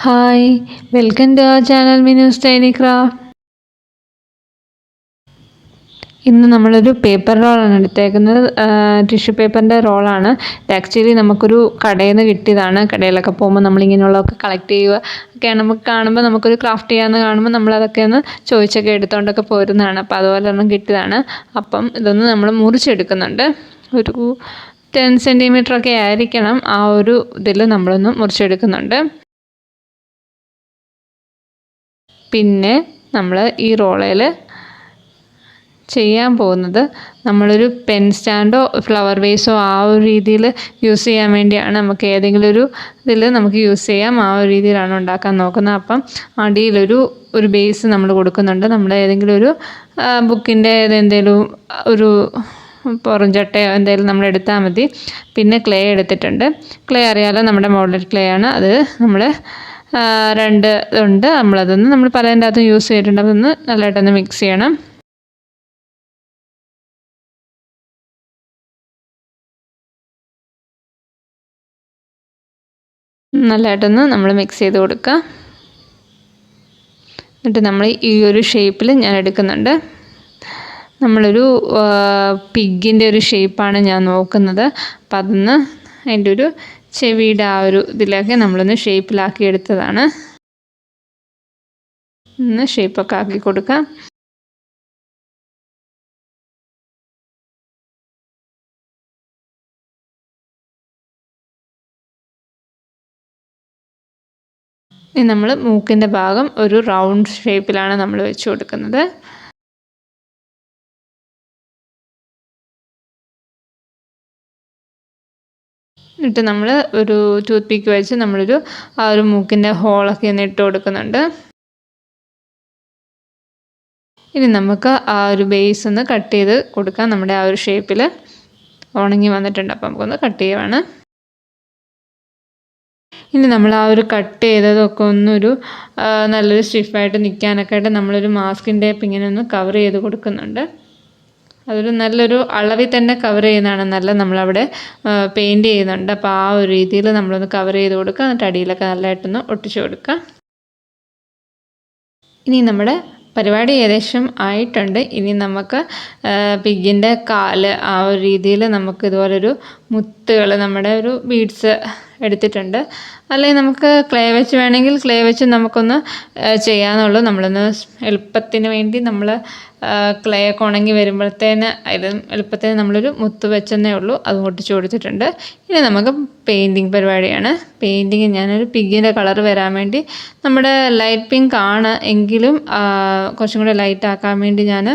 Hi, welcome to our channel Minu's tiny craft. ഇന്ന് നമ്മളൊരു paper റോളാണ് എടുത്തേക്കുന്നത്. ടിഷ്യൂ പേപ്പറിൻ്റെ റോളാണ്. ഇത് ആക്ച്വലി നമുക്കൊരു കടയിൽ നിന്ന് കിട്ടിയതാണ്. കടയിലൊക്കെ പോകുമ്പോൾ നമ്മളിങ്ങനെയുള്ളതൊക്കെ കളക്ട് ചെയ്യുക ഒക്കെയാണ്. നമുക്ക് കാണുമ്പോൾ നമുക്കൊരു ക്രാഫ്റ്റ് ചെയ്യാമെന്ന് കാണുമ്പോൾ നമ്മളതൊക്കെ ഒന്ന് ചോദിച്ചൊക്കെ എടുത്തുകൊണ്ടൊക്കെ പോരുന്നതാണ്. അപ്പോൾ അതുപോലെ ഒരെണ്ണം കിട്ടിയതാണ്. അപ്പം ഇതൊന്ന് നമ്മൾ മുറിച്ചെടുക്കുന്നുണ്ട്. ഒരു 10 സെൻറ്റിമീറ്ററൊക്കെ ആയിരിക്കണം. ആ ഒരു ഇതിൽ നമ്മളൊന്ന് മുറിച്ചെടുക്കുന്നുണ്ട്. പിന്നെ നമ്മൾ ഈ റോളയിൽ ചെയ്യാൻ പോകുന്നത് നമ്മളൊരു പെൻ സ്റ്റാൻഡോ ഫ്ലവർ വേസോ ആ ഒരു രീതിയിൽ യൂസ് ചെയ്യാൻ വേണ്ടിയാണ്. നമുക്ക് ഏതെങ്കിലും ഒരു ഇതിൽ നമുക്ക് യൂസ് ചെയ്യാം. ആ ഒരു രീതിയിലാണ് ഉണ്ടാക്കാൻ നോക്കുന്നത്. അപ്പം അടിയിലൊരു ബേസ് നമ്മൾ കൊടുക്കുന്നുണ്ട്. നമ്മൾ ഏതെങ്കിലും ഒരു ബുക്കിൻ്റെ എന്തെങ്കിലും ഒരു പുറംചട്ടയോ എന്തെങ്കിലും നമ്മൾ എടുത്താൽ മതി. പിന്നെ ക്ലേ എടുത്തിട്ടുണ്ട്. ക്ലേ അറിയാലോ, നമ്മുടെ മോഡൽ ക്ലേ ആണ്. അത് നമ്മൾ 2 ഇതുണ്ട്. നമ്മൾ പലതിൻ്റെ അകത്തും യൂസ് ചെയ്തിട്ടുണ്ട്. അതൊന്ന് നല്ലതായിട്ടൊന്ന് മിക്സ് ചെയ്യണം. നല്ലതായിട്ടൊന്ന് നമ്മൾ മിക്സ് ചെയ്ത് കൊടുക്കുക. എന്നിട്ട് നമ്മൾ ഈ ഒരു ഷേപ്പിൽ ഞാൻ എടുക്കുന്നുണ്ട്. നമ്മളൊരു പിഗിൻ്റെ ഒരു ഷേപ്പാണ് ഞാൻ നോക്കുന്നത്. അപ്പം അതൊന്ന് അതിൻ്റെ ഒരു ചെവിയുടെ ആ ഒരു ഇതിലൊക്കെ നമ്മളൊന്ന് ഷേപ്പിലാക്കി എടുത്തതാണ്. ഒന്ന് ഷേപ്പൊക്കെ ആക്കി കൊടുക്കാം. ഇനി നമ്മൾ മൂക്കിൻ്റെ ഭാഗം ഒരു റൗണ്ട് ഷേപ്പിലാണ് നമ്മൾ വെച്ച് കൊടുക്കുന്നത്. എന്നിട്ട് നമ്മൾ ഒരു ടൂത്ത് പിക്ക് വെച്ച് നമ്മളൊരു ആ ഒരു മൂക്കിൻ്റെ ഹോളൊക്കെ ഒന്ന് ഇട്ട് കൊടുക്കുന്നുണ്ട്. ഇനി നമുക്ക് ആ ഒരു ബേസ് ഒന്ന് കട്ട് ചെയ്ത് കൊടുക്കാം. നമ്മുടെ ആ ഒരു ഷേപ്പിൽ ഉണങ്ങി വന്നിട്ടുണ്ട്. അപ്പം നമുക്കൊന്ന് കട്ട് ചെയ്യുവാണ്. ഇനി നമ്മൾ ആ ഒരു കട്ട് ചെയ്തതൊക്കെ ഒന്നൊരു നല്ലൊരു സ്റ്റിഫായിട്ട് നിൽക്കാനൊക്കെ ആയിട്ട് നമ്മളൊരു മാസ്കിൻ ടേപ്പ് ഇങ്ങനെ ഒന്ന് കവർ ചെയ്ത് കൊടുക്കുന്നുണ്ട്. അതൊരു നല്ലൊരു അളവിൽ തന്നെ കവർ ചെയ്യുന്നതാണ് നല്ലത്. നമ്മളവിടെ പെയിൻറ്റ് ചെയ്യുന്നുണ്ട്. അപ്പോൾ ആ ഒരു രീതിയിൽ നമ്മളൊന്ന് കവർ ചെയ്ത് കൊടുക്കുക. എന്നിട്ട് അടിയിലൊക്കെ നല്ലതായിട്ടൊന്ന് ഒട്ടിച്ച് കൊടുക്കുക. ഇനി നമ്മുടെ പരിപാടി ഏകദേശം ആയിട്ടുണ്ട്. ഇനി നമുക്ക് പിഗിൻ്റെ കാല് ആ ഒരു രീതിയിൽ നമുക്ക് ഇതുപോലൊരു മുത്തുകൾ നമ്മുടെ ഒരു ബീഡ്സ് എടുത്തിട്ടുണ്ട്. അല്ലെങ്കിൽ നമുക്ക് ക്ലേ വെച്ച് വേണമെങ്കിൽ ക്ലേ വെച്ച് നമുക്കൊന്ന് ചെയ്യാമെന്നുള്ളൂ. നമ്മളൊന്ന് എളുപ്പത്തിന് വേണ്ടി നമ്മൾ ക്ലേ ഒക്കെ ഉണങ്ങി വരുമ്പോഴത്തേന് അതിൽ എളുപ്പത്തിന് നമ്മളൊരു മുത്ത് വെച്ചെന്നേ ഉള്ളൂ. അത് ഒട്ടിച്ച് കൊടുത്തിട്ടുണ്ട്. ഇനി നമുക്ക് പെയിൻറ്റിങ് പരിപാടിയാണ്. പെയിൻറ്റിങ് ഞാനൊരു പിഗിൻ്റെ കളർ വരാൻ വേണ്ടി നമ്മുടെ ലൈറ്റ് പിങ്ക് ആണ് എങ്കിലും കുറച്ചും കൂടെ ലൈറ്റ് ആക്കാൻ വേണ്ടി ഞാൻ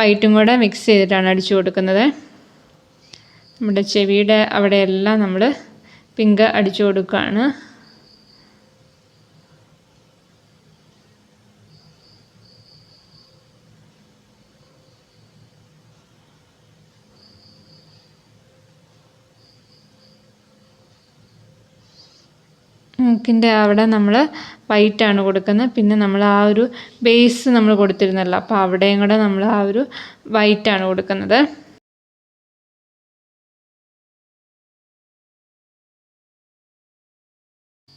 വൈറ്റും കൂടെ മിക്സ് ചെയ്തിട്ടാണ് അടിച്ചു കൊടുക്കുന്നത്. നമ്മുടെ ചെവിയുടെ അവിടെയെല്ലാം നമ്മൾ പിങ്ക് അടിച്ചു കൊടുക്കുകയാണ്. മൂക്കിൻ്റെ അവിടെ നമ്മൾ വൈറ്റാണ് കൊടുക്കുന്നത്. പിന്നെ നമ്മൾ ആ ഒരു ബേസ് നമ്മൾ കൊടുത്തിരുന്നല്ലോ, അപ്പോൾ അവിടെയും കൂടെ നമ്മൾ ആ ഒരു വൈറ്റാണ് കൊടുക്കുന്നത്.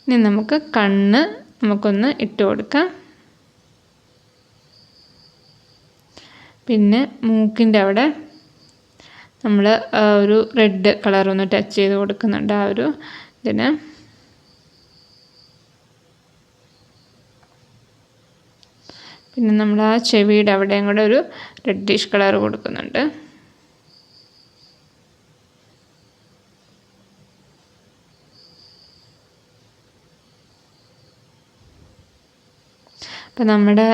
ഇനി നമുക്ക് കണ്ണ് നമുക്കൊന്ന് ഇട്ട് കൊടുക്കാം. പിന്നെ മൂക്കിൻ്റെ അവിടെ നമ്മൾ ഒരു റെഡ് കളറൊന്ന് ടച്ച് ചെയ്ത് കൊടുക്കുന്നുണ്ട് ആ ഒരു ഇതിന്. പിന്നെ നമ്മൾ ആ ചെവിയുടെ അവിടെയും കൂടെ ഒരു റെഡിഷ് കളർ കൊടുക്കുന്നുണ്ട്. അപ്പം നമ്മുടെ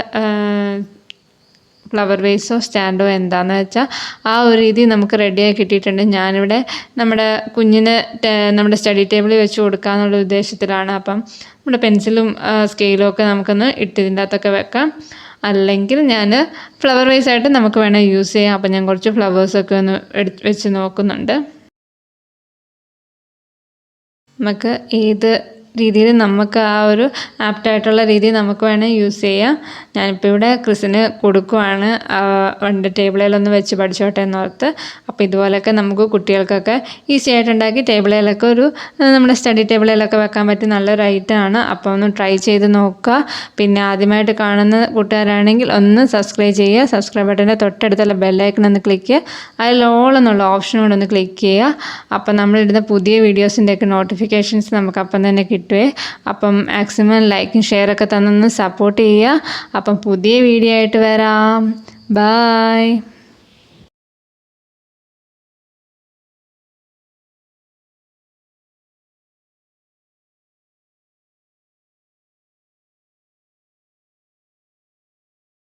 ഫ്ലവർ വേസോ സ്റ്റാൻഡോ എന്താണെന്ന് വെച്ചാൽ ആ ഒരു രീതി നമുക്ക് റെഡിയായി കിട്ടിയിട്ടുണ്ട്. ഞാനിവിടെ നമ്മുടെ കുഞ്ഞിന് നമ്മുടെ സ്റ്റഡി ടേബിളിൽ വെച്ച് കൊടുക്കാമെന്നുള്ള ഉദ്ദേശത്തിലാണ്. അപ്പം നമ്മുടെ പെൻസിലും സ്കെയിലും ഒക്കെ നമുക്കൊന്ന് ഇതിൻ്റെ അകത്തൊക്കെ വെക്കാം. അല്ലെങ്കിൽ ഞാൻ ഫ്ലവർ വേസായിട്ട് നമുക്ക് വേണമെങ്കിൽ യൂസ് ചെയ്യാം. അപ്പം ഞാൻ കുറച്ച് ഫ്ലവേഴ്സൊക്കെ ഒന്ന് വെച്ച് നോക്കുന്നുണ്ട്. നമുക്ക് ഏത് രീതിയിൽ നമുക്ക് ആ ഒരു ആപ്റ്റായിട്ടുള്ള രീതിയിൽ നമുക്ക് വേണേൽ യൂസ് ചെയ്യാം. ഞാനിപ്പോൾ ഇവിടെ ക്രിസിന് കൊടുക്കുവാണ്, വണ്ടി ടേബിളിലൊന്ന് വെച്ച് പഠിച്ചോട്ടെ എന്നോർത്ത്. അപ്പോൾ ഇതുപോലെയൊക്കെ നമുക്ക് കുട്ടികൾക്കൊക്കെ ഈസി ആയിട്ട് ഉണ്ടാക്കി ടേബിളിലൊക്കെ നമ്മുടെ സ്റ്റഡി ടേബിളിലൊക്കെ വെക്കാൻ പറ്റിയ നല്ലൊരു ഐറ്റമാണ്. അപ്പോൾ ഒന്ന് ട്രൈ ചെയ്ത് നോക്കുക. പിന്നെ ആദ്യമായിട്ട് കാണുന്ന കൂട്ടുകാരാണെങ്കിൽ ഒന്ന് സബ്സ്ക്രൈബ് ചെയ്യുക. സബ്സ്ക്രൈബ് ബട്ടൻ്റെ തൊട്ടടുത്തുള്ള ബെല്ലൈക്കൺ ഒന്ന് ക്ലിക്ക് ചെയ്യുക. അതിൽ ഓൾ എന്നുള്ള ഓപ്ഷൻ കൂടെ ഒന്ന് ക്ലിക്ക് ചെയ്യുക. അപ്പം നമ്മളിടുന്ന പുതിയ വീഡിയോസിൻ്റെയൊക്കെ നോട്ടിഫിക്കേഷൻസ് നമുക്ക് അപ്പം തന്നെ കിട്ടുമേ. അപ്പം മാക്സിമം ലൈക്കും ഷെയറൊക്കെ തന്നൊന്ന് സപ്പോർട്ട് ചെയ്യുക. അപ്പം പുതിയ വീഡിയോ ആയിട്ട് വരാം. ബൈ.